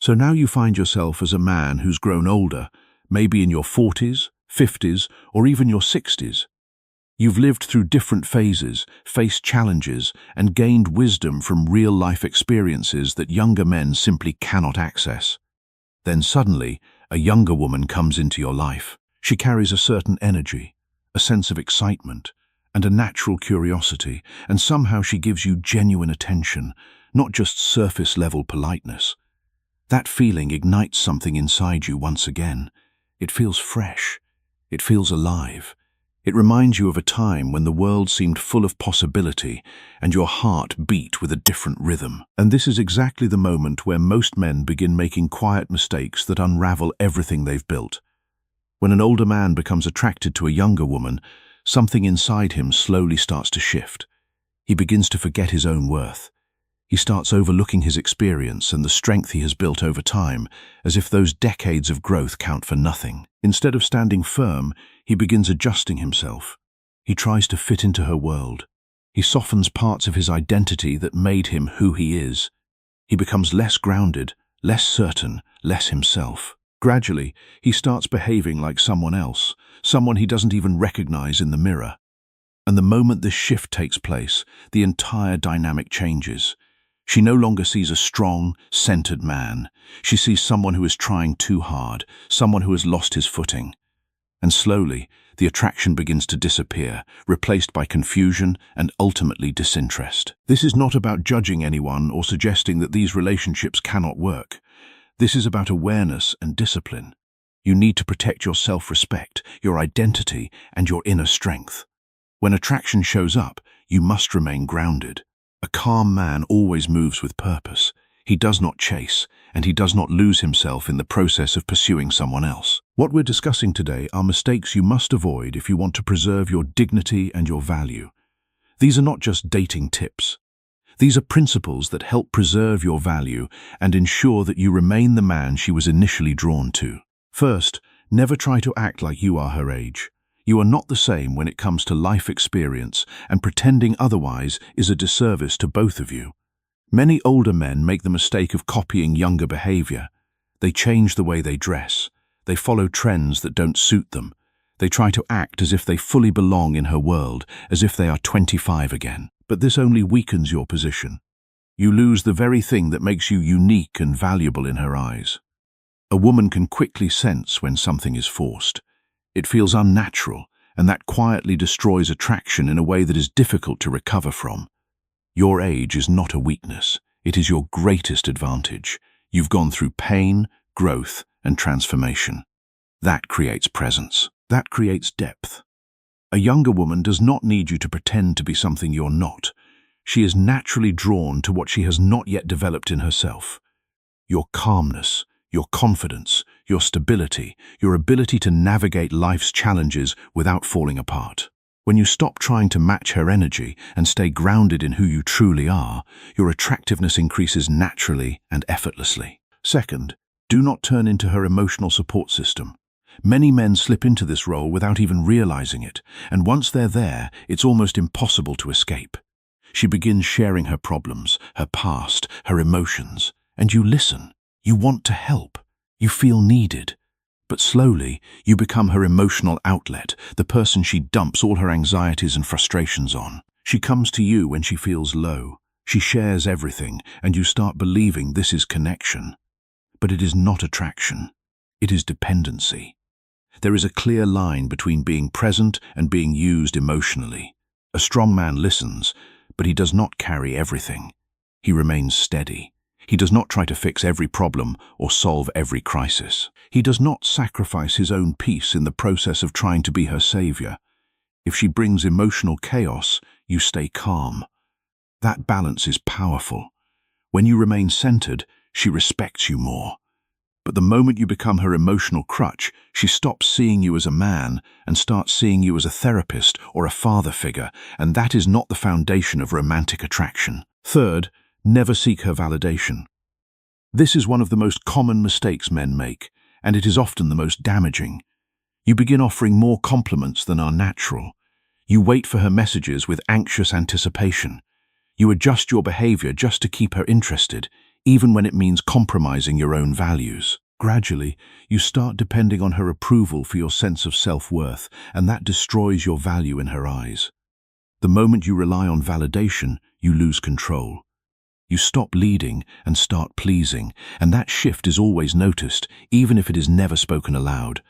So now you find yourself as a man who's grown older, maybe in your 40s, 50s, or even your 60s. You've lived through different phases, faced challenges, and gained wisdom from real-life experiences that younger men simply cannot access. Then suddenly, a younger woman comes into your life. She carries a certain energy, a sense of excitement, and a natural curiosity, and somehow she gives you genuine attention, not just surface-level politeness. That feeling ignites something inside you once again. It feels fresh. It feels alive. It reminds you of a time when the world seemed full of possibility and your heart beat with a different rhythm. And this is exactly the moment where most men begin making quiet mistakes that unravel everything they've built. When an older man becomes attracted to a younger woman, something inside him slowly starts to shift. He begins to forget his own worth. He starts overlooking his experience and the strength he has built over time, as if those decades of growth count for nothing. Instead of standing firm, he begins adjusting himself. He tries to fit into her world. He softens parts of his identity that made him who he is. He becomes less grounded, less certain, less himself. Gradually, he starts behaving like someone else, someone he doesn't even recognize in the mirror. And the moment this shift takes place, the entire dynamic changes. She no longer sees a strong, centered man. She sees someone who is trying too hard, someone who has lost his footing. And slowly, the attraction begins to disappear, replaced by confusion and ultimately disinterest. This is not about judging anyone or suggesting that these relationships cannot work. This is about awareness and discipline. You need to protect your self-respect, your identity, and your inner strength. When attraction shows up, you must remain grounded. A calm man always moves with purpose. He does not chase, and he does not lose himself in the process of pursuing someone else. What we're discussing today are mistakes you must avoid if you want to preserve your dignity and your value. These are not just dating tips. These are principles that help preserve your value and ensure that you remain the man she was initially drawn to. First, never try to act like you are her age. You are not the same when it comes to life experience, and pretending otherwise is a disservice to both of you. Many older men make the mistake of copying younger behavior. They change the way they dress. They follow trends that don't suit them. They try to act as if they fully belong in her world, as if they are 25 again. But this only weakens your position. You lose the very thing that makes you unique and valuable in her eyes. A woman can quickly sense when something is forced. It feels unnatural, and that quietly destroys attraction in a way that is difficult to recover from. Your age is not a weakness. It is your greatest advantage. You've gone through pain, growth, and transformation. That creates presence. That creates depth. A younger woman does not need you to pretend to be something you're not. She is naturally drawn to what she has not yet developed in herself. Your calmness, your confidence, your stability, your ability to navigate life's challenges without falling apart. When you stop trying to match her energy and stay grounded in who you truly are, your attractiveness increases naturally and effortlessly. Second, do not turn into her emotional support system. Many men slip into this role without even realizing it, and once they're there, it's almost impossible to escape. She begins sharing her problems, her past, her emotions, and you listen. You want to help. You feel needed. But slowly, you become her emotional outlet, the person she dumps all her anxieties and frustrations on. She comes to you when she feels low. She shares everything, and you start believing this is connection. But it is not attraction. It is dependency. There is a clear line between being present and being used emotionally. A strong man listens, but he does not carry everything. He remains steady. He does not try to fix every problem or solve every crisis. He does not sacrifice his own peace in the process of trying to be her savior. If she brings emotional chaos, you stay calm. That balance is powerful. When you remain centered, she respects you more. But the moment you become her emotional crutch, she stops seeing you as a man and starts seeing you as a therapist or a father figure, and that is not the foundation of romantic attraction. Third, never seek her validation. This is one of the most common mistakes men make, and it is often the most damaging. You begin offering more compliments than are natural. You wait for her messages with anxious anticipation. You adjust your behavior just to keep her interested, even when it means compromising your own values. Gradually, you start depending on her approval for your sense of self-worth, and that destroys your value in her eyes. The moment you rely on validation, you lose control. You stop leading and start pleasing, and that shift is always noticed, even if it is never spoken aloud.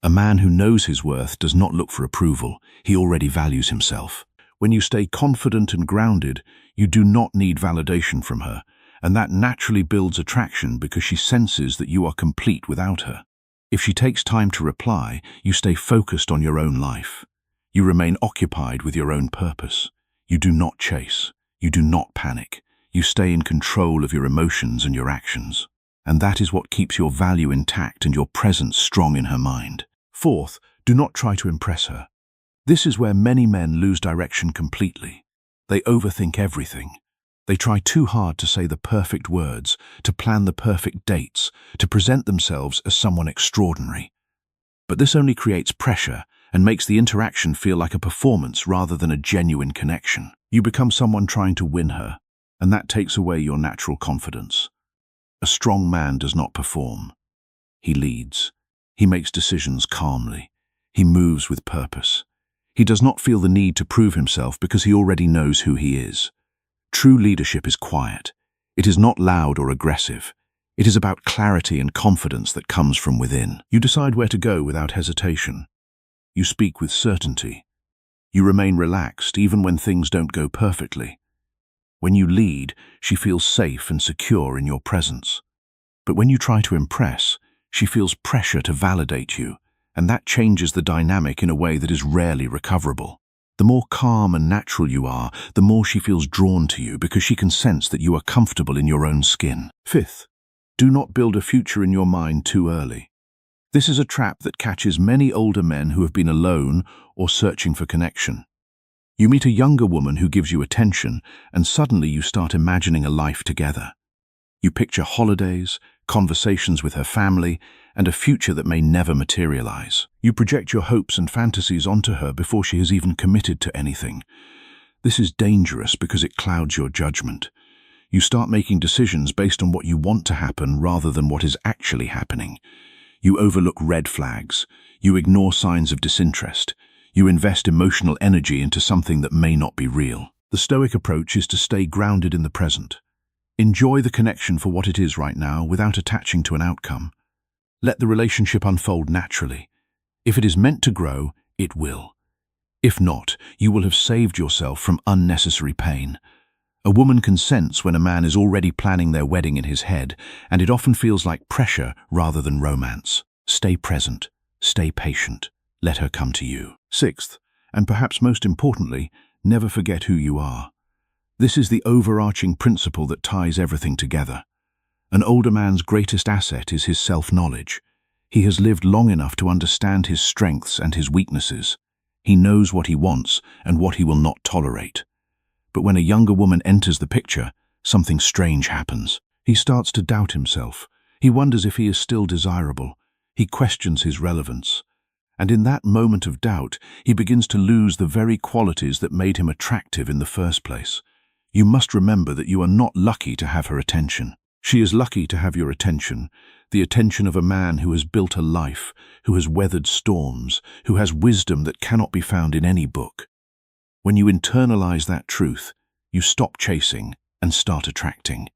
A man who knows his worth does not look for approval. He already values himself. When you stay confident and grounded, you do not need validation from her, and that naturally builds attraction because she senses that you are complete without her. If she takes time to reply, you stay focused on your own life. You remain occupied with your own purpose. You do not chase. You do not panic. You stay in control of your emotions and your actions. And that is what keeps your value intact and your presence strong in her mind. Fourth, do not try to impress her. This is where many men lose direction completely. They overthink everything. They try too hard to say the perfect words, to plan the perfect dates, to present themselves as someone extraordinary. But this only creates pressure and makes the interaction feel like a performance rather than a genuine connection. You become someone trying to win her, and that takes away your natural confidence. A strong man does not perform. He leads. He makes decisions calmly. He moves with purpose. He does not feel the need to prove himself because he already knows who he is. True leadership is quiet. It is not loud or aggressive. It is about clarity and confidence that comes from within. You decide where to go without hesitation. You speak with certainty. You remain relaxed even when things don't go perfectly. When you lead, she feels safe and secure in your presence. But when you try to impress, she feels pressure to validate you, and that changes the dynamic in a way that is rarely recoverable. The more calm and natural you are, the more she feels drawn to you because she can sense that you are comfortable in your own skin. Fifth, do not build a future in your mind too early. This is a trap that catches many older men who have been alone or searching for connection. You meet a younger woman who gives you attention, and suddenly you start imagining a life together. You picture holidays, conversations with her family, and a future that may never materialize. You project your hopes and fantasies onto her before she has even committed to anything. This is dangerous because it clouds your judgment. You start making decisions based on what you want to happen rather than what is actually happening. You overlook red flags. You ignore signs of disinterest. You invest emotional energy into something that may not be real. The Stoic approach is to stay grounded in the present. Enjoy the connection for what it is right now without attaching to an outcome. Let the relationship unfold naturally. If it is meant to grow, it will. If not, you will have saved yourself from unnecessary pain. A woman can sense when a man is already planning their wedding in his head, and it often feels like pressure rather than romance. Stay present. Stay patient. Let her come to you. Sixth, and perhaps most importantly, never forget who you are. This is the overarching principle that ties everything together. An older man's greatest asset is his self-knowledge. He has lived long enough to understand his strengths and his weaknesses. He knows what he wants and what he will not tolerate. But when a younger woman enters the picture, something strange happens. He starts to doubt himself. He wonders if he is still desirable. He questions his relevance. And in that moment of doubt, he begins to lose the very qualities that made him attractive in the first place. You must remember that you are not lucky to have her attention. She is lucky to have your attention, the attention of a man who has built a life, who has weathered storms, who has wisdom that cannot be found in any book. When you internalize that truth, you stop chasing and start attracting.